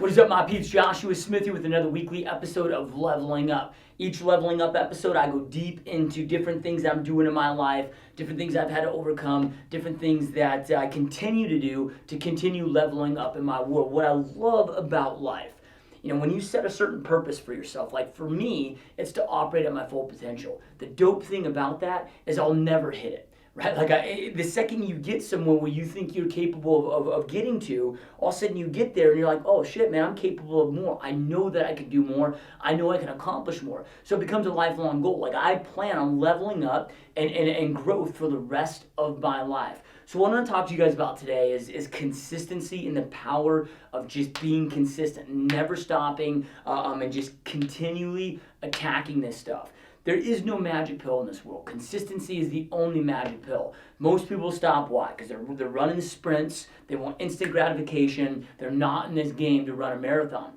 What is up, my peeps? Joshua Smith here with another weekly episode of Leveling Up. Each Leveling Up episode, I go deep into different things that I'm doing in my life, different things I've had to overcome, different things that I continue to do to continue leveling up in my world. What I love about life, when you set a certain purpose for yourself, like for me, it's to operate at my full potential. The dope thing about that is I'll never hit it. Right? Like the second you get somewhere where you think you're capable of getting to, all of a sudden you get there and you're like, oh shit, man, I'm capable of more. I know that I can do more. I know I can accomplish more. So it becomes a lifelong goal. Like I plan on leveling up and growth for the rest of my life. So what I'm going to talk to you guys about today is consistency and the power of just being consistent, never stopping, and just continually attacking this stuff. There is no magic pill in this world. Consistency is the only magic pill. Most people stop. Why? Because they're running sprints. They want instant gratification. They're not in this game to run a marathon.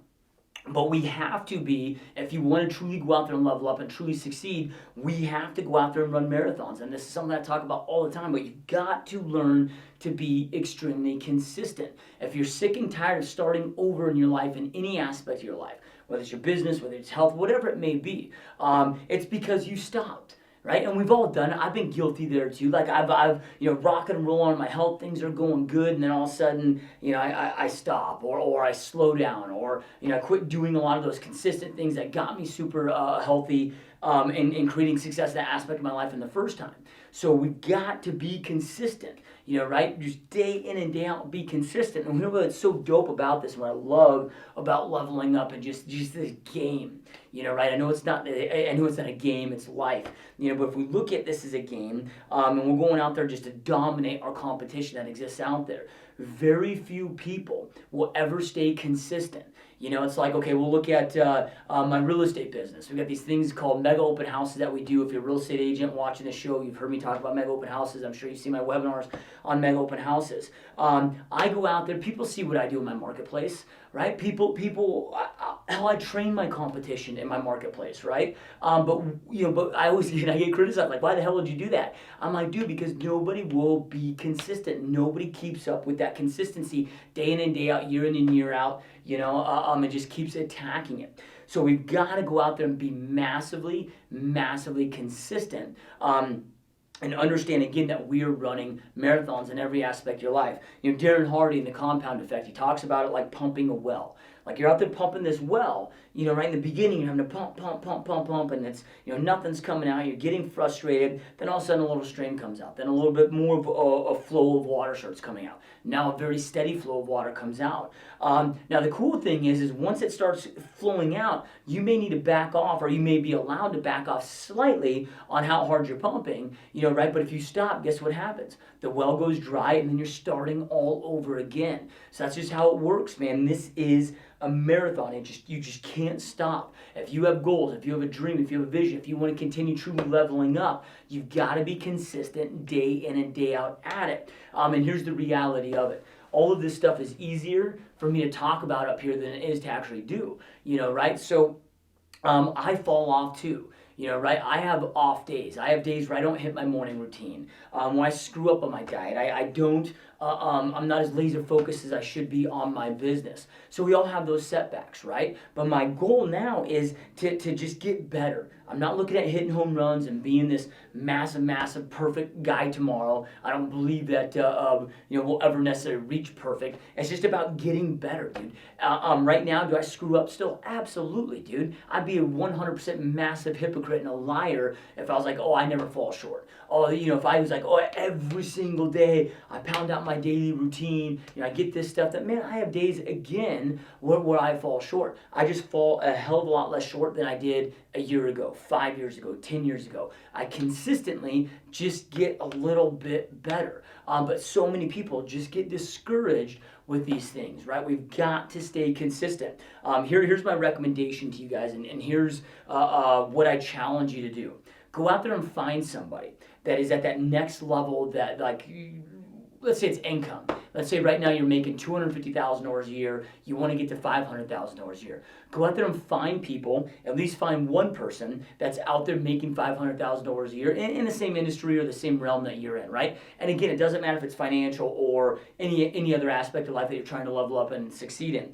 But we have to be, if you want to truly go out there and level up and truly succeed, we have to go out there and run marathons. And this is something I talk about all the time, but you've got to learn to be extremely consistent. If you're sick and tired of starting over in your life, in any aspect of your life, whether it's your business, whether it's health, whatever it may be, it's because you stopped. Right? And we've all done it. I've been guilty there too. Like I've rock and roll on my health, things are going good, and then all of a sudden, I stop or I slow down or, I quit doing a lot of those consistent things that got me super healthy and creating success in that aspect of my life in the first time. So we've got to be consistent, right? Just day in and day out, be consistent. And what's so dope about this, what I love about leveling up and just this game, right? I know it's not a game, it's life. But if we look at this as a game, and we're going out there just to dominate our competition that exists out there, very few people will ever stay consistent. It's like, okay, we'll look at my real estate business. We've got these things called mega open houses that we do. If you're a real estate agent watching the show, you've heard me talk about mega open houses. I'm sure you've seen my webinars on mega open houses. I go out there, people see what I do in my marketplace, right? How I train my competition in my marketplace, right? But I always I get criticized, like, why the hell did you do that? I'm like, dude, because nobody will be consistent. Nobody keeps up with that consistency day in and day out, year in and year out, and just keeps attacking it. So we've got to go out there and be massively, massively consistent. And understand again that we are running marathons in every aspect of your life. Darren Hardy in The Compound Effect, he talks about it like pumping a well. Like you're out there pumping this well, right in the beginning you're having to pump, and it's, nothing's coming out, you're getting frustrated, then all of a sudden a little stream comes out, then a little bit more of a flow of water starts coming out. Now a very steady flow of water comes out. Now the cool thing is once it starts flowing out, you may need to back off, or you may be allowed to back off slightly on how hard you're pumping, right? But if you stop, guess what happens? The well goes dry, and then you're starting all over again. So that's just how it works, man. This is a marathon. You just can't stop. If you have goals, if you have a dream, if you have a vision, if you want to continue truly leveling up, you've got to be consistent day in and day out at it. And here's the reality of it. All of this stuff is easier for me to talk about up here than it is to actually do, right? So I fall off too. Right? I have off days. I have days where I don't hit my morning routine. When I screw up on my diet, I don't, I'm not as laser focused as I should be on my business. So we all have those setbacks, right? But my goal now is to just get better. I'm not looking at hitting home runs and being this massive, perfect guy tomorrow. I don't believe that, we'll ever necessarily reach perfect. It's just about getting better, dude. Right now, do I screw up still? Absolutely, dude. I'd be a 100% massive hypocrite and a liar if I was like, oh, I never fall short. Oh, if I was like, oh, every single day I pound out my daily routine, I get this stuff, that, man, I have days again where I fall short. I just fall a hell of a lot less short than I did a year ago, 5 years ago, 10 years ago. I consistently just get a little bit better. But so many people just get discouraged with these things, right? We've got to stay consistent. Here's my recommendation to you guys, and here's what I challenge you to do. Go out there and find somebody that is at that next level, that like let's say it's income. Let's say right now you're making $250,000 a year. You want to get to $500,000 a year. Go out there and find people, at least find one person that's out there making $500,000 a year in the same industry or the same realm that you're in, right? And again, it doesn't matter if it's financial or any other aspect of life that you're trying to level up and succeed in.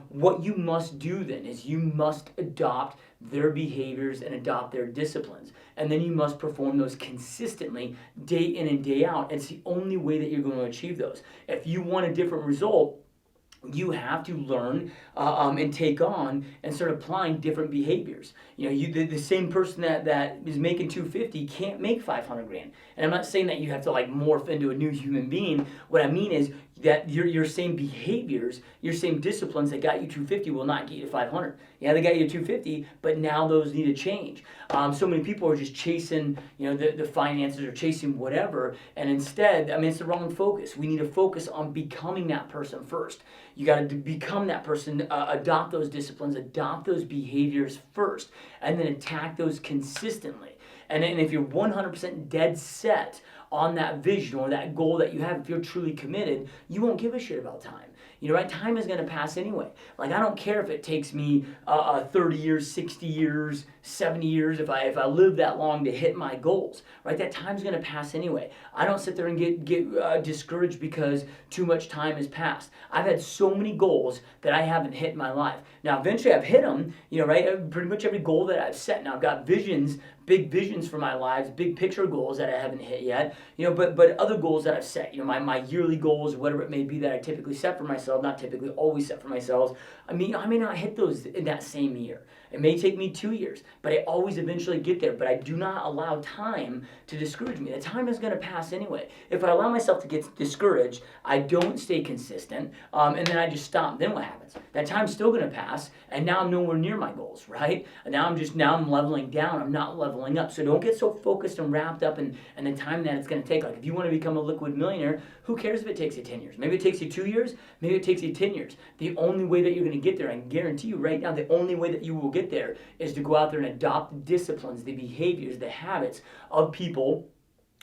What you must do then is you must adopt their behaviors and adopt their disciplines. And then you must perform those consistently day in and day out. It's the only way that you're going to achieve those. If you want a different result, you have to learn and take on and start applying different behaviors. You know, the same person that is making 250 can't make 500 grand. And I'm not saying that you have to like morph into a new human being. What I mean is that your same behaviors, your same disciplines that got you 250 will not get you to 500. Yeah, they got you to 250, but now those need to change. So many people are just chasing, you know, the finances or chasing whatever, and instead, I mean, it's the wrong focus. We need to focus on becoming that person first. You got to become that person, adopt those disciplines, adopt those behaviors first, and then attack those consistently. And if you're 100% dead set on that vision or that goal that you have, if you're truly committed, you won't give a shit about time. You know, right? Time is going to pass anyway. Like, I don't care if it takes me 30 years, 60 years, 70 years, if I live that long to hit my goals, right? That time's going to pass anyway. I don't sit there and get discouraged because too much time has passed. I've had so many goals that I haven't hit in my life. Now, eventually I've hit them, you know, right? Pretty much every goal that I've set. Now, I've got visions, big visions for my lives, big picture goals that I haven't hit yet, you know, but other goals that I've set, you know, my yearly goals, whatever it may be that I typically set for myself, not typically always set for myself. I mean, I may not hit those in that same year. It may take me 2 years, but I always eventually get there. But I do not allow time to discourage me. The time is going to pass anyway. If I allow myself to get discouraged, I don't stay consistent, and then I just stop. Then what happens? That time's still going to pass, and now I'm nowhere near my goals, right? And now I'm leveling down. I'm not leveling up. So don't get so focused and wrapped up in the time that it's going to take. Like, if you want to become a liquid millionaire, who cares if it takes you 10 years? Maybe it takes you 2 years. Maybe it takes you 10 years. The only way that you're going to get there, I can guarantee you right now, the only way that you will get there is to go out there and adopt the disciplines, the behaviors, the habits of people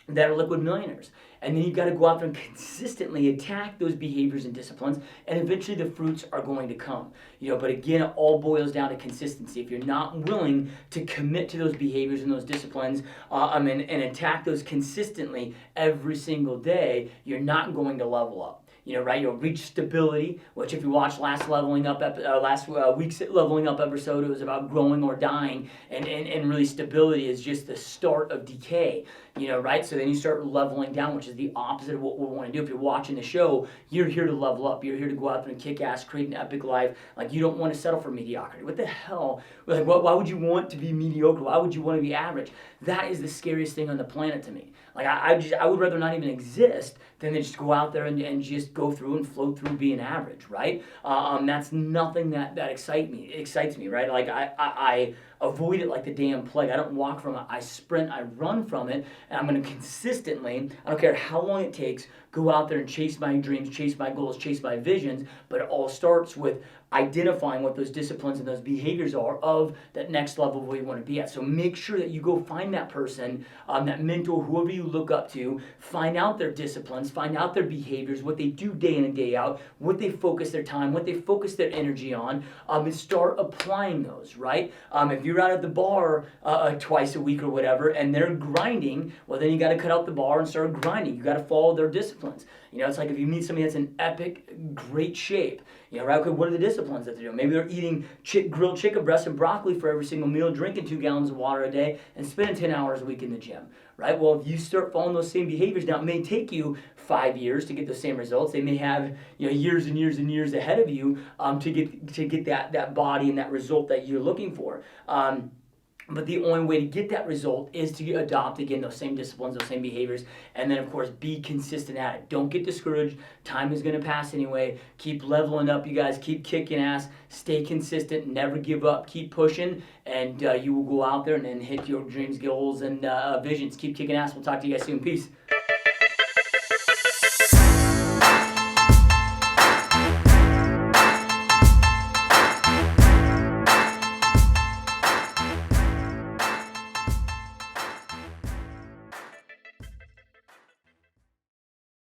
that are liquid millionaires. And then you've got to go out there and consistently attack those behaviors and disciplines, and eventually the fruits are going to come. You know, but again, it all boils down to consistency. If you're not willing to commit to those behaviors and those disciplines and attack those consistently every single day, you're not going to level up. You know, right? You'll reach stability, which if you watch last week's leveling up episode, it was about growing or dying, and really stability is just the start of decay. You know, right? So then you start leveling down, which is the opposite of what we want to do. If you're watching the show, you're here to level up. You're here to go out there and kick ass, create an epic life. Like, you don't want to settle for mediocrity. What the hell? Like, why would you want to be mediocre? Why would you want to be average? That is the scariest thing on the planet to me. Like, I would rather not even exist than to just go out there and just go through and float through being average, right? That's nothing that excites me, right? Like, I avoid it like the damn plague. I don't walk from it. I sprint. I run from it. And I'm going to consistently, I don't care how long it takes, go out there and chase my dreams, chase my goals, chase my visions. But it all starts with identifying what those disciplines and those behaviors are of that next level where you want to be at. So make sure that you go find that person, that mentor, whoever you look up to, find out their disciplines, find out their behaviors, what they do day in and day out, what they focus their time, what they focus their energy on, and start applying those, right? If you're out at the bar twice a week or whatever, and they're grinding, well, then you got to cut out the bar and start grinding. You got to follow their disciplines. You know, it's like if you meet somebody that's in epic, great shape, you know, right? Okay, what are the disciplines that they're doing? Maybe they're eating grilled chicken breast and broccoli for every single meal, drinking 2 gallons of water a day, and spending 10 hours a week in the gym, right? Well, if you start following those same behaviors, now it may take you 5 years to get the same results. They may have, you know, years and years and years ahead of you to get that body and that result that you're looking for. But the only way to get that result is to adopt, again, those same disciplines, those same behaviors, and then, of course, be consistent at it. Don't get discouraged. Time is going to pass anyway. Keep leveling up, you guys. Keep kicking ass. Stay consistent. Never give up. Keep pushing, and you will go out there and hit your dreams, goals, and visions. Keep kicking ass. We'll talk to you guys soon. Peace.